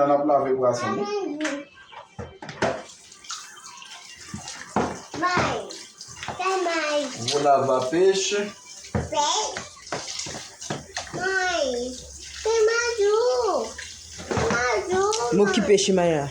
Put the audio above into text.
nan ap lave boisson nou. Vous lave à pêche. M'occuper chez Maya.